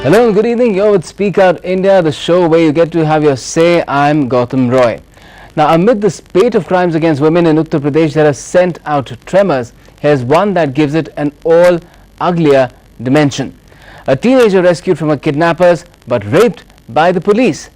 Hello and good evening. You're with Speak Out India, the show where you get to have your say. I'm Gautam Roy. Now, amid the spate of crimes against women in Uttar Pradesh that has sent out tremors, here's one that gives it an all uglier dimension. A teenager rescued from her kidnappers but raped by the police.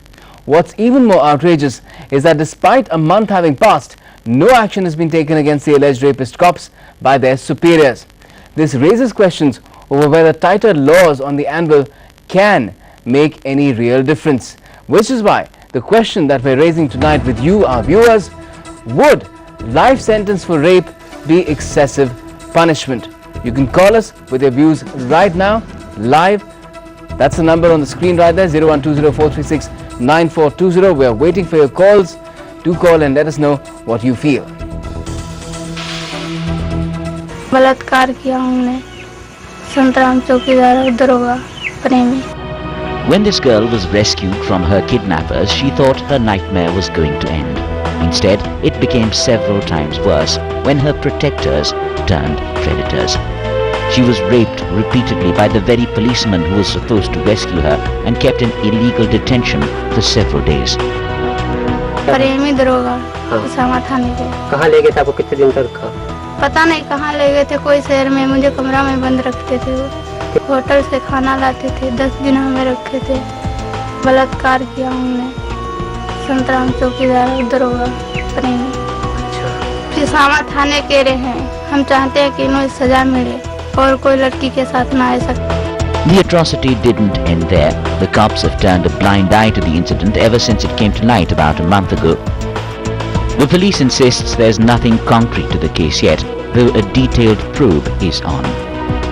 What's even more outrageous is that despite a month having passed, no action has been taken against the alleged rapist cops by their superiors. This raises questions over whether tighter laws on the anvil can make any real difference. Which is why the question that we're raising tonight with you, our viewers, would life sentence for rape be excessive punishment? You can call us with your views right now, live. That's the number on the screen right there, 01204369420. We are waiting for your calls. Do call and let us know what you feel. बलात्कार किया हमने संतराम चौकीदार दरोगा प्रेमी. When this girl was rescued from her kidnappers, she thought her nightmare was going to end. Instead, it became several times worse when her protectors turned predators. She was raped repeatedly by the very policeman who was supposed to rescue her and kept in illegal detention for several days. प्रेमी दरोगा उसामा थाने के. कहाँ ले गए थे आपको? कितने दिन तक रखा? पता नहीं कहाँ ले गए थे, कोई शहर में. मुझे कमरा में बंद रखते थे. होटल से खाना लाते थे. 10 दिन हमें रखे थे. बलात्कार किया हमने संतराम चौकीदार दरोगा प्रेमी. उसामा थाने के रहे हैं. हम चाहते हैं कि इन्हें सजा मिले और कोई लड़की के साथ ना ऐसा. The atrocity didn't end there. The cops have turned a blind eye to the incident ever since it came to light about a month ago. The police insists there's nothing concrete to the case yet, though a detailed probe is on.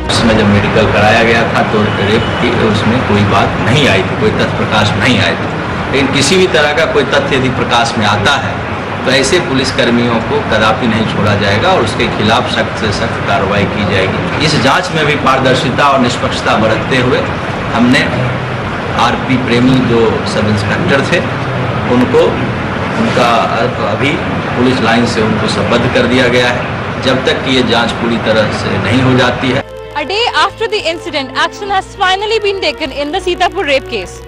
उसमें जब medical कराया गया था तो rape की उसमें कोई बात नहीं आई थी, कोई तथ्य प्रकाश नहीं आए थे. लेकिन किसी भी तरह का कोई तथ्य यदि प्रकाश में आता है तो ऐसे पुलिसकर्मियों को कदापि नहीं छोड़ा जाएगा और उसके खिलाफ सख्त से सख्त कार्रवाई की जाएगी. इस जांच में भी पारदर्शिता और निष्पक्षता बरतते हुए हमने आरपी प्रेमी जो सब इंस्पेक्टर थे उनको उनका अभी पुलिस लाइन से उनको संबद्ध कर दिया गया है जब तक कि ये जांच पूरी तरह से नहीं हो जाती है. A day after the incident, action has finally been taken in the Sitapur rape case.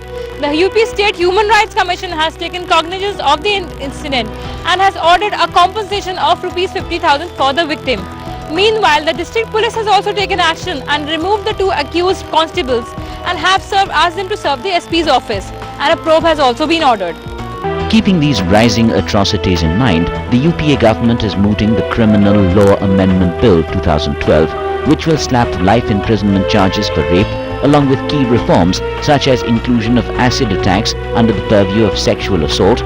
The UP State Human Rights Commission has taken cognizance of the incident and has ordered a compensation of Rs 50,000 for the victim. Meanwhile, the district police has also taken action and removed the 2 accused constables and have asked them to serve the SP's office, and a probe has also been ordered. Keeping these rising atrocities in mind, the UPA government is mooting the Criminal Law Amendment Bill 2012, which will slap life imprisonment charges for rape, along with key reforms such as inclusion of acid attacks under the purview of sexual assault,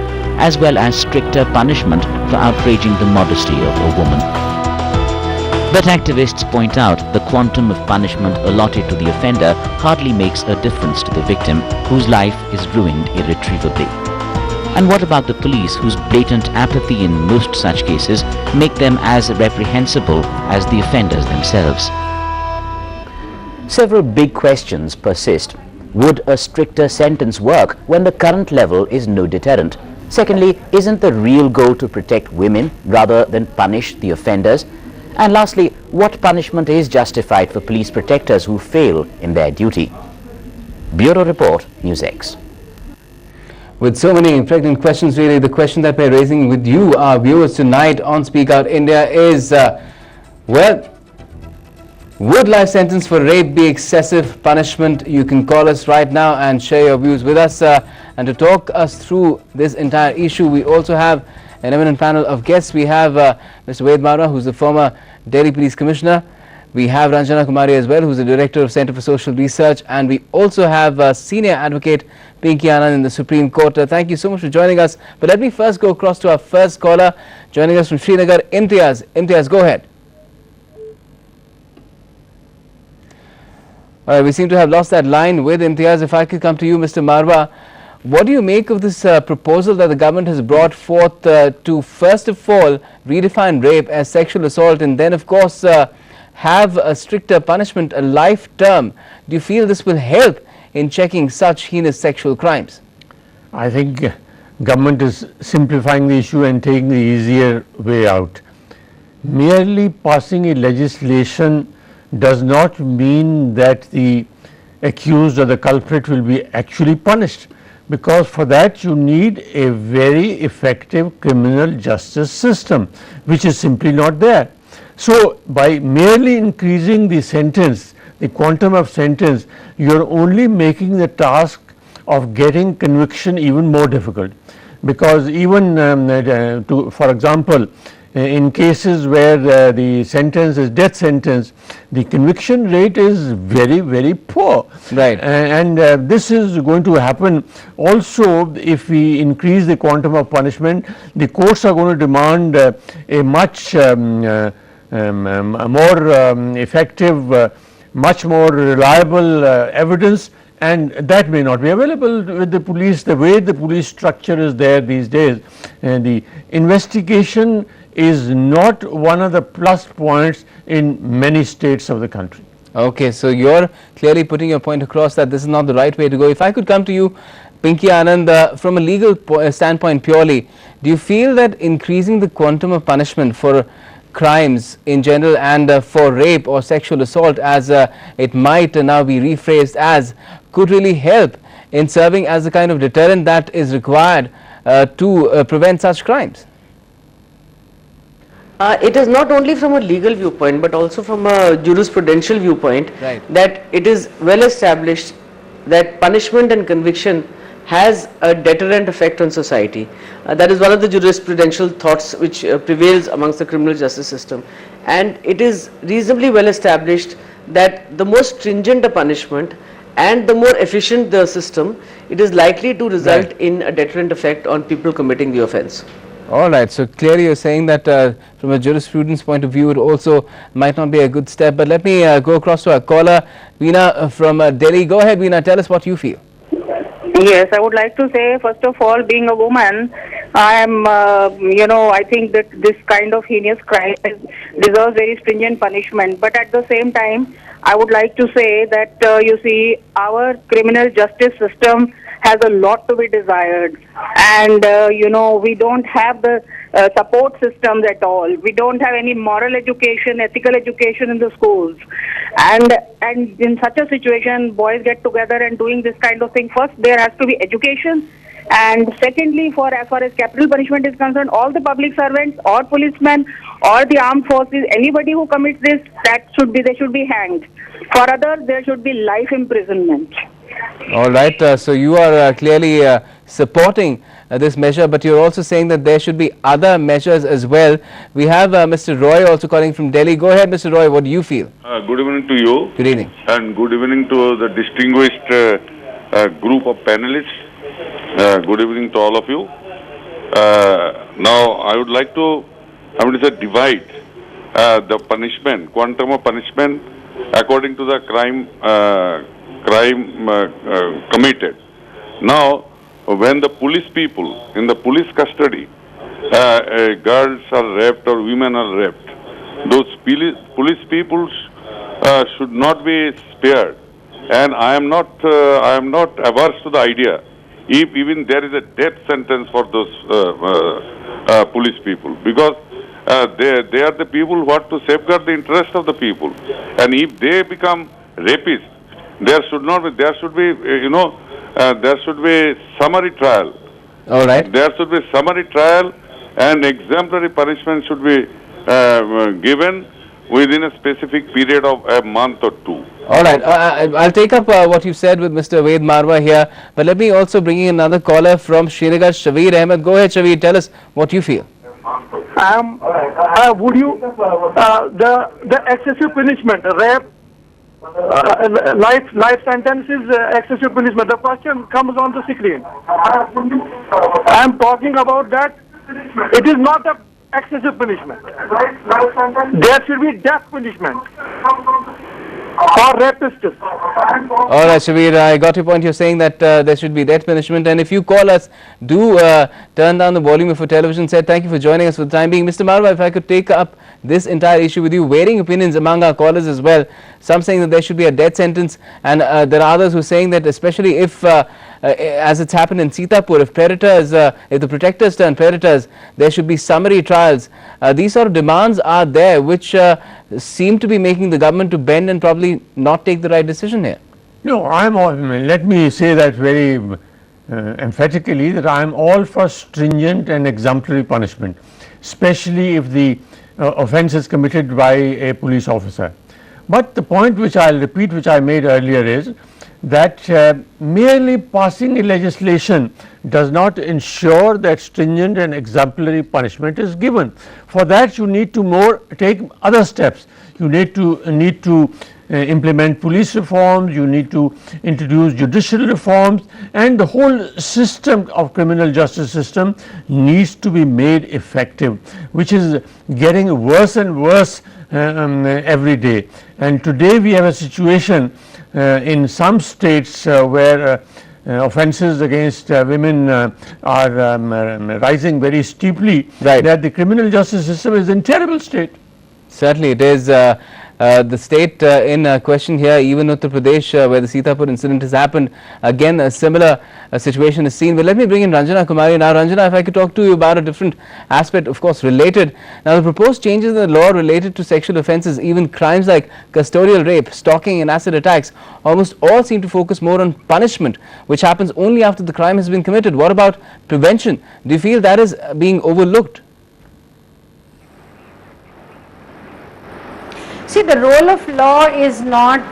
as well as stricter punishment for outraging the modesty of a woman. But activists point out the quantum of punishment allotted to the offender hardly makes a difference to the victim, whose life is ruined irretrievably. And what about the police, whose blatant apathy in most such cases make them as reprehensible as the offenders themselves? Several big questions persist. Would a stricter sentence work when the current level is no deterrent? Secondly, isn't the real goal to protect women rather than punish the offenders? And lastly, what punishment is justified for police protectors who fail in their duty? Bureau Report, News X. With so many pregnant questions, really, the question that we're raising with you, our viewers, tonight on Speak Out India is, well, would life sentence for rape be excessive punishment? You can call us right now and share your views with us. And to talk us through this entire issue, we also have an eminent panel of guests. We have Mr. Mare, who's the former Delhi Police Commissioner. We have Ranjana Kumari as well, who's the Director of Centre for Social Research. And we also have Senior Advocate Pinky Anand in the Supreme Court. Thank you so much for joining us. But let me first go across to our first caller, joining us from Srinagar, Imtiaz. Imtiaz, go ahead. All right, we seem to have lost that line with Imtiaz. If I could come to you, Mr. Marwa, what do you make of this proposal that the government has brought forth to first of all redefine rape as sexual assault and then of course have a stricter punishment, a life term? Do you feel this will help in checking such heinous sexual crimes? I think government is simplifying the issue and taking the easier way out. Merely passing a legislation does not mean that the accused or the culprit will be actually punished, because for that you need a very effective criminal justice system, which is simply not there. So, by merely increasing the sentence, the quantum of sentence, you are only making the task of getting conviction even more difficult, because even for example, in cases where the sentence is death sentence, the conviction rate is very poor. Right. And this is going to happen also if we increase the quantum of punishment. The courts are going to demand a much more effective, much more reliable evidence, and that may not be available with the police. The way the police structure is there these days, the investigation is not one of the plus points in many states of the country. Okay, so you're clearly putting your point across that this is not the right way to go. If I could come to you, Pinky Anand, from a legal standpoint purely, do you feel that increasing the quantum of punishment for crimes in general and for rape or sexual assault, as it might now be rephrased as, could really help in serving as the kind of deterrent that is required to prevent such crimes? It is not only from a legal viewpoint but also from a jurisprudential viewpoint, right, that it is well established that punishment and conviction has a deterrent effect on society. That is one of the jurisprudential thoughts which prevails amongst the criminal justice system, and it is reasonably well established that the more stringent a punishment and the more efficient the system, it is likely to result right in a deterrent effect on people committing the offence. All right, so clearly you're saying that from a jurisprudence point of view it also might not be a good step, but let me go across to our caller, Veena from Delhi. Go ahead, Veena, tell us what you feel. Yes, I would like to say, first of all, being a woman, I am, I think that this kind of heinous crime deserves very stringent punishment. But at the same time, I would like to say that, you see, our criminal justice system has a lot to be desired. And, we don't have the support systems at all. We don't have any moral education, ethical education in the schools. And in such a situation, boys get together and doing this kind of thing. First, there has to be education. And secondly, as far as capital punishment is concerned, all the public servants or policemen or the armed forces, anybody who commits this, they should be hanged. For others, there should be life imprisonment. All right, so you are clearly supporting this measure, but you're also saying that there should be other measures as well. We have Mr. Roy also calling from Delhi. Go ahead, Mr. Roy, what do you feel? Good evening to you. Good evening. And good evening to the distinguished group of panelists. Good evening to all of you. Now, I would like to, divide the punishment, quantum of punishment according to the crime committed. Now, when the police people in the police custody, girls are raped or women are raped, those police people should not be spared. And I am not averse to the idea if even there is a death sentence for those police people, because they are the people who have to safeguard the interest of the people. And if they become rapists, there should be summary trial. All right. There should be summary trial, and exemplary punishment should be given within a specific period of a month or two. All right, I'll take up what you said with Mr. Ved Marwa here, but let me also bring in another caller from Srinagar, Shabir Ahmed. Go ahead, Shabir, tell us what you feel. Would you, the excessive punishment, rape, life sentence is excessive punishment. The question comes on the screen. I am talking about that. It is not a excessive punishment. There should be death punishment for rapists. All right, Shabir, I got your point. You're saying that there should be death punishment, and if you call us, do turn down the volume of your television set. Thank you for joining us for the time being. Mr. Marwa, if I could take up this entire issue with you, varying opinions among our callers as well. Some saying that there should be a death sentence, and there are others who are saying that especially if as it's happened in Sitapur, if the protectors turn predators, there should be summary trials. These sort of demands are there which seem to be making the government to bend and probably not take the right decision here. No, let me say that very emphatically, that I am all for stringent and exemplary punishment, especially if the offence is committed by a police officer. But the point which I will repeat, which I made earlier, is that merely passing a legislation does not ensure that stringent and exemplary punishment is given. For that you need to take other steps. You need to implement police reforms, you need to introduce judicial reforms, and the whole system of criminal justice system needs to be made effective, which is getting worse and worse every day. And today we have a situation in some states where offences against women are rising very steeply, that the criminal justice system is in terrible state. Certainly it is. The state in question here, even Uttar Pradesh, where the Sitapur incident has happened, again a similar situation is seen. But let me bring in Ranjana Kumari now. Ranjana, if I could talk to you about a different aspect, of course related. Now the proposed changes in the law related to sexual offences, even crimes like custodial rape, stalking and acid attacks, almost all seem to focus more on punishment, which happens only after the crime has been committed. What about prevention? Do you feel that is being overlooked? See, the role of law is not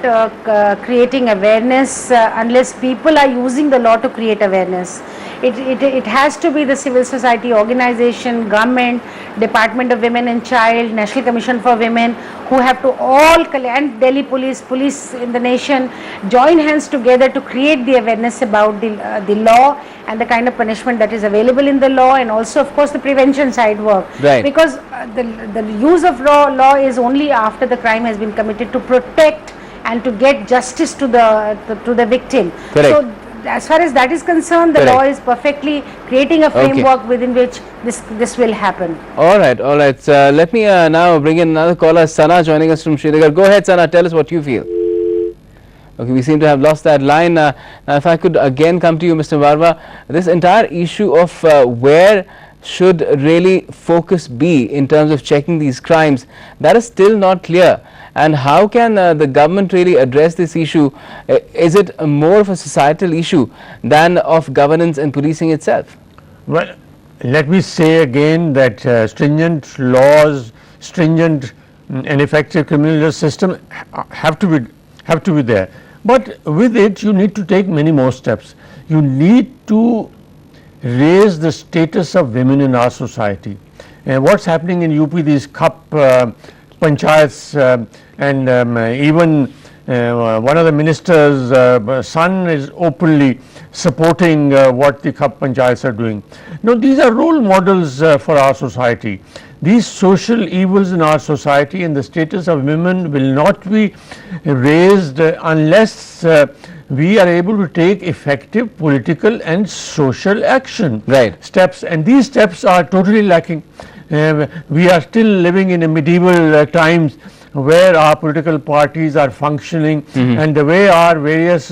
creating awareness unless people are using the law to create awareness. It has to be the civil society organization, government, Department of Women and Child, National Commission for Women, who have to all, and Delhi police in the nation, join hands together to create the awareness about the law and the kind of punishment that is available in the law, and also of course the prevention side work. Right. Because the use of law is only after the crime has been committed, to protect and to get justice to the victim. Correct. So as far as that is concerned, the Correct. law is perfectly creating a framework within which this will happen. All right. So let me now bring in another caller, Sana, joining us from Srinagar. Go ahead, Sana, tell us what you feel. Okay, we seem to have lost that line. Now if I could again come to you, Mr. Varva, this entire issue of where should really focus be in terms of checking these crimes, that is still not clear. And how can the government really address this issue? Is it more of a societal issue than of governance and policing itself? Well, let me say again that stringent laws, stringent and effective criminal justice system have to be there. But with it, you need to take many more steps. You need to raise the status of women in our society. What's happening in UP, these Kap panchayats, and even one of the minister's son is openly supporting what the Kap panchayats are doing. Now these are role models for our society. These social evils in our society and the status of women will not be raised unless we are able to take effective political and social action steps, and these steps are totally lacking. We are still living in a medieval times where our political parties are functioning and the way our various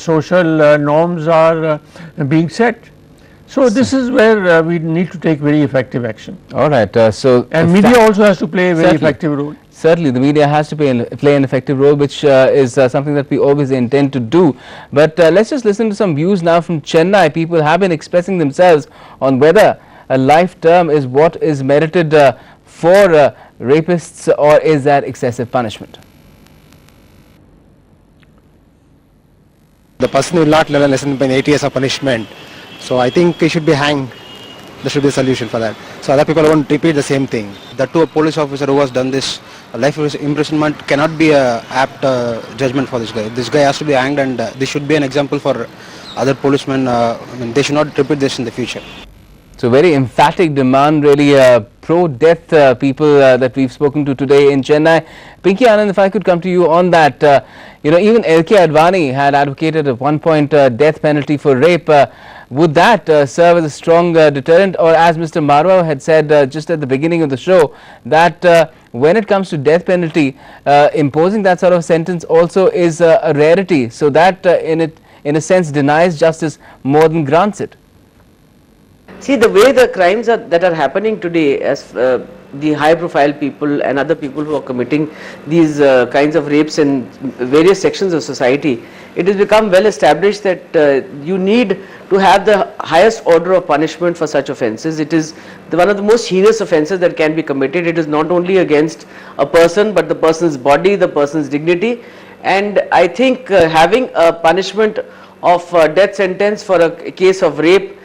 social norms are being set. So this is where we need to take very effective action. All right. And media also has to play a very effective role. Certainly, the media has to play an effective role, which is something that we always intend to do. But let's just listen to some views now from Chennai. People have been expressing themselves on whether a life term is what is merited for rapists, or is that excessive punishment? The person will not learn a lesson by 8 years of punishment. So I think he should be hanged. There should be a solution for that. So other people won't repeat the same thing. That to a police officer who has done this, life imprisonment cannot be a apt judgment for this guy. This guy has to be hanged, and this should be an example for other policemen. They should not repeat this in the future. So very emphatic demand, really pro-death people that we've spoken to today in Chennai. Pinky Anand, if I could come to you on that, even L.K. Advani had advocated at one point death penalty for rape. Would that serve as a strong deterrent, or as Mr. Marwa had said just at the beginning of the show, that when it comes to death penalty, imposing that sort of sentence also is a rarity, so that in a sense denies justice more than grants it? See, the way the crimes that are happening today, as the high profile people and other people who are committing these kinds of rapes in various sections of society, it has become well established that you need to have the highest order of punishment for such offences. It is one of the most heinous offences that can be committed. It is not only against a person but the person's body, the person's dignity, and I think having a punishment of death sentence for a case of rape,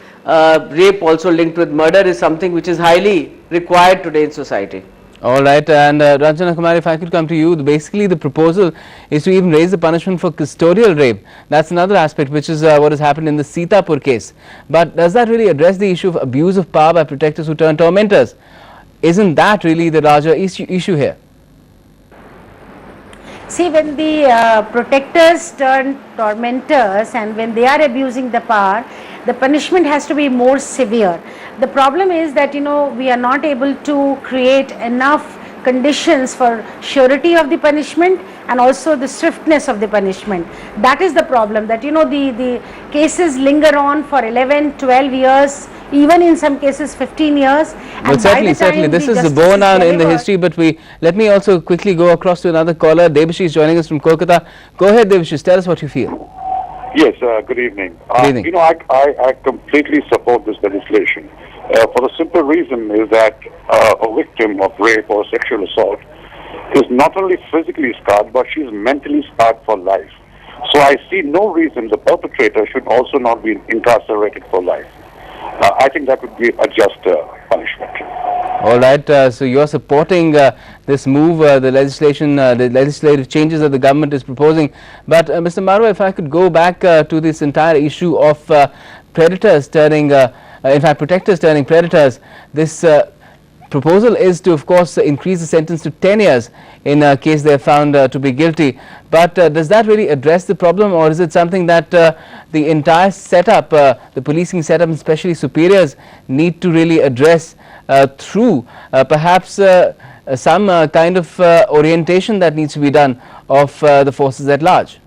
rape also linked with murder, is something which is highly required today in society. All right, and Ranjana Kumar, if I could come to you, basically the proposal is to even raise the punishment for custodial rape. That's another aspect, which is what has happened in the Sitapur case. But does that really address the issue of abuse of power by protectors who turn tormentors? Isn't that really the larger issue here? See, when the protectors turn tormentors and when they are abusing the power, the punishment has to be more severe. The problem is that, you know, we are not able to create enough conditions for surety of the punishment and also the swiftness of the punishment. That is the problem, that, you know, the cases linger on for 11, 12 years, even in some cases 15 years. But certainly this is the bone down in the history, but let me also quickly go across to another caller. Debashish is joining us from Kolkata. Go ahead, Debashish, tell us what you feel. Yes, good evening. You know, I completely support this legislation for the simple reason is that a victim of rape or sexual assault is not only physically scarred, but she is mentally scarred for life. So I see no reason the perpetrator should also not be incarcerated for life. I think that would be a just punishment. All right, so you are supporting this move, the legislation, the legislative changes that the government is proposing. But Mr. Mare, if I could go back to this entire issue of predators turning, in fact protectors turning predators, this proposal is to, of course, increase the sentence to 10 years in case they are found to be guilty. But does that really address the problem, or is it something that the entire setup, the policing setup, especially superiors, need to really address through perhaps some kind of orientation that needs to be done of the forces at large?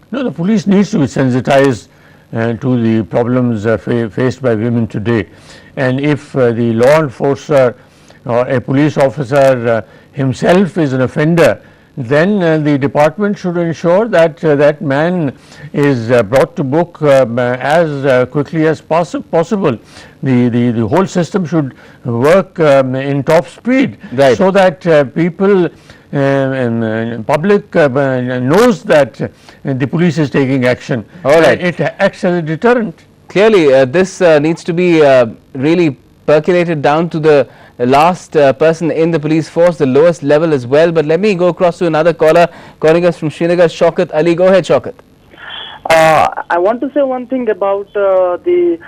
No, the police needs to be sensitized to the problems faced by women today, and if the law enforcer or a police officer himself is an offender, then the department should ensure that that man is brought to book as quickly as possible. The whole system should work in top speed, right, so that people public knows that the police is taking action. All right. It acts as a deterrent. Clearly this needs to be really percolated down to the last person in the police force, the lowest level as well. But let me go across to another caller calling us from Srinagar, Shaukat Ali. Go ahead, Shaukat. I want to say one thing about this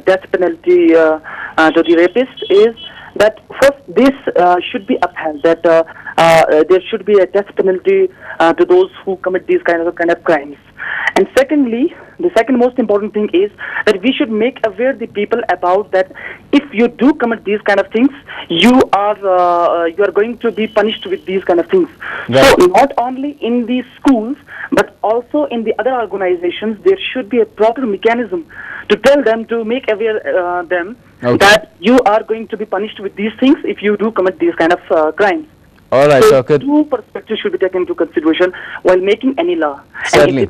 death penalty to the rapist is that first this should be upheld, that there should be a death penalty to those who commit these kind of crimes. And secondly, the second most important thing is that we should make aware the people about that if you do commit these kind of things, you are going to be punished with these kind of things. Right. So not only in the schools but also in the other organizations, there should be a proper mechanism to tell them, to make aware them that you are going to be punished with these things if you do commit these kind of crimes. All right, so Shaukat. two perspectives should be taken into consideration while making any law. Certainly.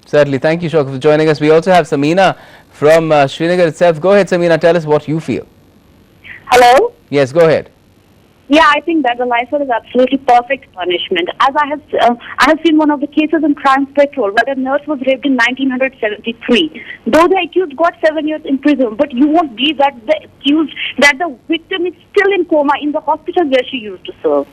Certainly. Thank you, Shaukat, for joining us. We also have Samina from Srinagar itself. Go ahead, Samina. Tell us what you feel. Hello? Yes, go ahead. Yeah, I think that the lifer is absolutely perfect punishment. As I have seen one of the cases in Crime Patrol where a nurse was raped in 1973. Though the accused got 7 years in prison, but you won't believe that the victim is still in coma in the hospital where she used to serve.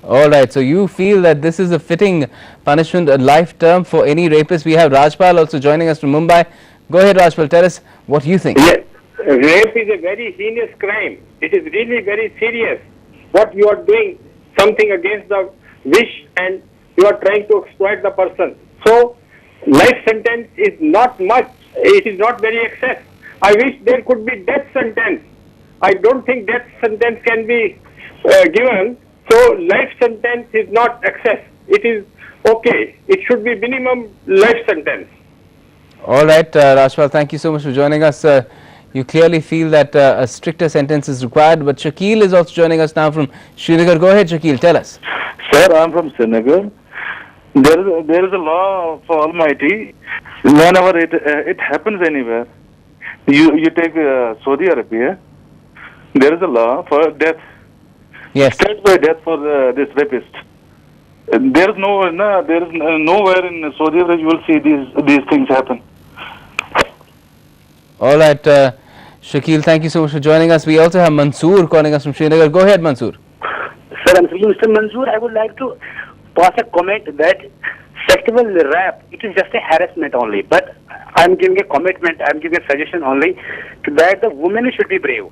All right, so you feel that this is a fitting punishment, a life term for any rapist. We have Rajpal also joining us from Mumbai. Go ahead, Rajpal, tell us what you think. Yes, rape is a very heinous crime. It is really very serious. What you are doing, something against the wish, and you are trying to exploit the person. So, life sentence is not much. It is not very excess. I wish there could be death sentence. I don't think death sentence can be given. So life sentence is not excess. It is okay. It should be minimum life sentence. All right, Rajpal, thank you so much for joining us. You clearly feel that a stricter sentence is required. But Shakil is also joining us now from Srinagar. Go ahead, Shakil, tell us. Sir, I am from Srinagar. There is a law of Almighty. Whenever it happens anywhere, you take Saudi Arabia. There is a law for death. Yes. Death by death for this rapist. There is nowhere in Saudi Arabia you will see these things happen. All right, Shakil, thank you so much for joining us. We also have Mansoor calling us from Srinagar. Go ahead, Mansoor. Sir, I'm speaking Mr. Mansoor. I would like to pass a comment that sexual rape, it is just a harassment only. But I'm giving a commitment, I'm giving a suggestion only that the women should be brave.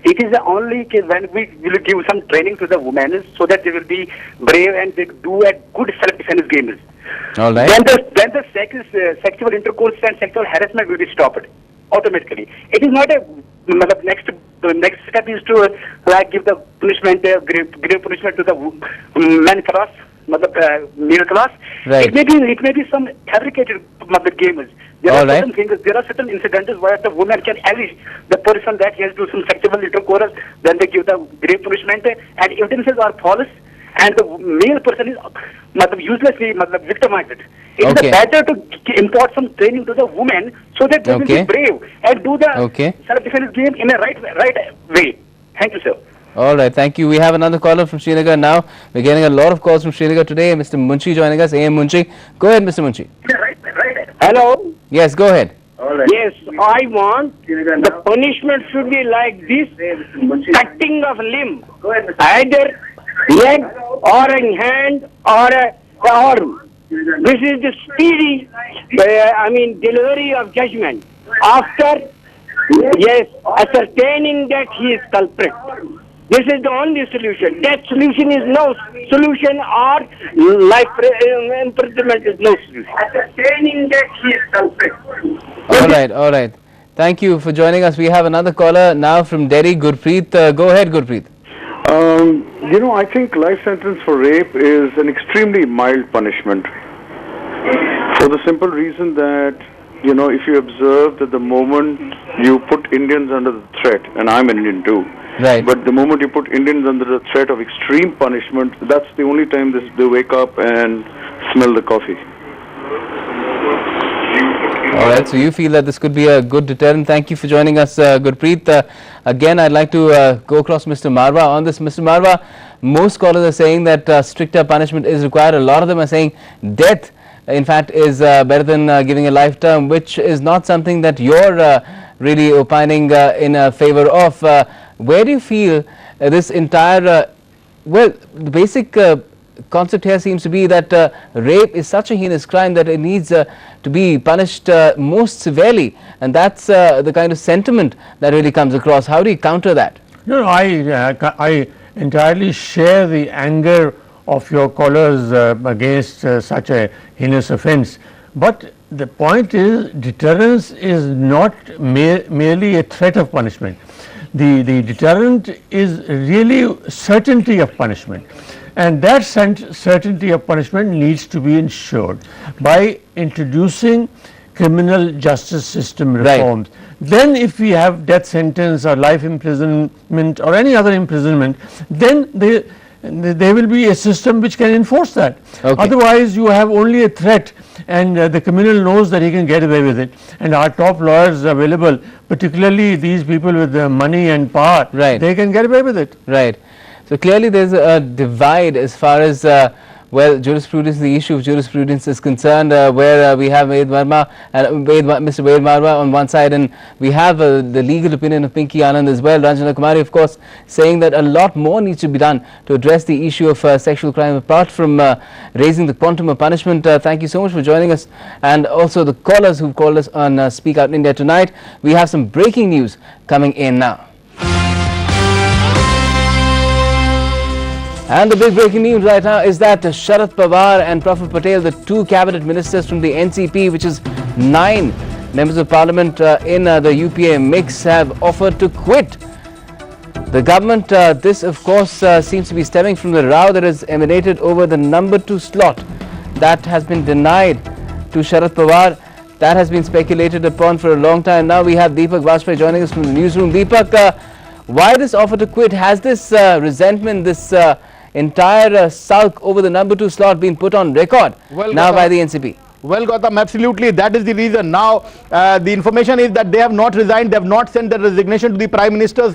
It is the only case when we will give some training to the women so that they will be brave and they do a good self-defense game. All right. Then the sexual intercourse and sexual harassment will be stopped automatically. It is not a the next step is to give the punishment, grave punishment to the men class, middle class. Right. It may be some fabricated games. There All are right. certain things. There are certain incidents where the woman can allege the person that he has to do some sexual intercourse. Then they give the grave punishment, and evidences are false, and the male person is uselessly victimized. It is better to impart some training to the women so that they will be brave and do the self-defense game in a right way. Thank you, sir. All right, thank you. We have another caller from Srinagar now. We're getting a lot of calls from Srinagar today. Mr. Munshi joining us. AM Munshi. Go ahead, Mr. Munshi. Hello? Yes, go ahead. Yes, I want the punishment should be like this, cutting of limb, either leg or a hand or a arm. This is the speedy, delivery of judgment. After, ascertaining that he is culprit. This is the only solution. That solution is no solution, or life imprisonment is no solution. Ascertaining that he is culprit. All right. Thank you for joining us. We have another caller now from Delhi, Gurpreet. Go ahead, Gurpreet. I think life sentence for rape is an extremely mild punishment. For the simple reason that, if you observe that the moment you put Indians under the threat, and I'm an Indian too, right. But the moment you put Indians under the threat of extreme punishment, that's the only time they wake up and smell the coffee. All right, so you feel that this could be a good deterrent. Thank you for joining us, Gurpreet. Again, I'd like to go across Mr. Marwa on this. Mr. Marwa, most scholars are saying that stricter punishment is required. A lot of them are saying death, in fact, is better than giving a life term, which is not something that you're really opining in favor of. Where do you feel this entire, the basic concept here seems to be that rape is such a heinous crime that it needs to be punished most severely, and that's the kind of sentiment that really comes across. How do you counter that? No, I entirely share the anger of your callers against such a heinous offence, but the point is deterrence is not merely a threat of punishment. The deterrent is really certainty of punishment, and that certainty of punishment needs to be ensured by introducing criminal justice system reforms. Right. Then if we have death sentence or life imprisonment or any other imprisonment, then there will be a system which can enforce that. Otherwise you have only a threat, and the criminal knows that he can get away with it, and our top lawyers available, particularly these people with money and power, they can get away with it. Right. So clearly there's a divide as far as jurisprudence, the issue of jurisprudence is concerned, where we have Mr. Ved Marwa on one side, and we have the legal opinion of Pinky Anand as well. Ranjana Kumari, of course, saying that a lot more needs to be done to address the issue of sexual crime, apart from raising the quantum of punishment. Thank you so much for joining us, and also the callers who've called us on Speak Out India tonight. We have some breaking news coming in now. And the big breaking news right now is that Sharad Pawar and Praful Patel, the two cabinet ministers from the NCP, which is 9 members of parliament in the UPA mix, have offered to quit the government. This, of course, seems to be stemming from the row that has emanated over the number 2 slot that has been denied to Sharad Pawar. That has been speculated upon for a long time now. We have Deepak Vajpayee joining us from the newsroom. Deepak, why this offer to quit? Has this resentment, this entire sulk over the number 2 slot being put on record now by the NCP. Well, Gautam, absolutely. That is the reason. Now, the information is that they have not resigned. They have not sent their resignation to the Prime Minister.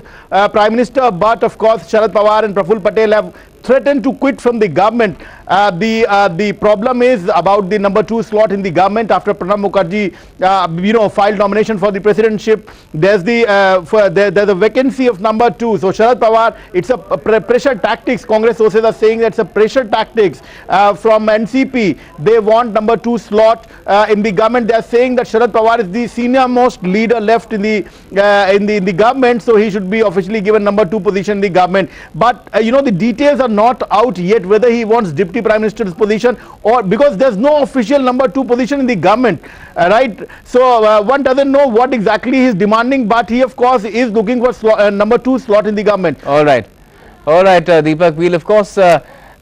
But of course, Sharad Pawar and Praful Patel have threatened to quit from the government. The problem is about the number 2 slot in the government after Pranab Mukherjee, filed nomination for the presidentship. There's there's a vacancy of number 2. So Sharad Pawar, it's a pressure tactics. Congress sources are saying that it's a pressure tactics from NCP. They want number 2 slot in the government. They are saying that Sharad Pawar is the senior most leader left in the government, so he should be officially given number 2 position in the government. But the details are not out yet whether he wants Deputy Prime Minister's position, or because there's no official number 2 position in the government, right? So one doesn't know what exactly he is demanding, but he of course is looking for number 2 slot in the government. All right, Deepak, we'll of course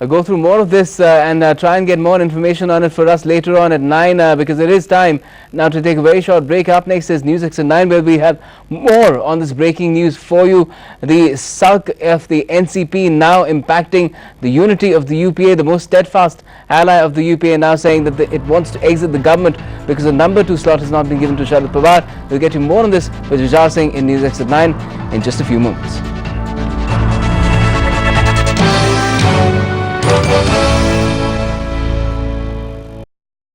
go through more of this and try and get more information on it for us later on at 9 because it is time now to take a very short break. Up next is News Extra 9, where we have more on this breaking news for you. The sulk of the NCP now impacting the unity of the UPA, the most steadfast ally of the UPA, now saying that it wants to exit the government because the number 2 slot has not been given to Sharad Pawar. We'll get you more on this with Vijay Singh in News Extra 9 in just a few moments.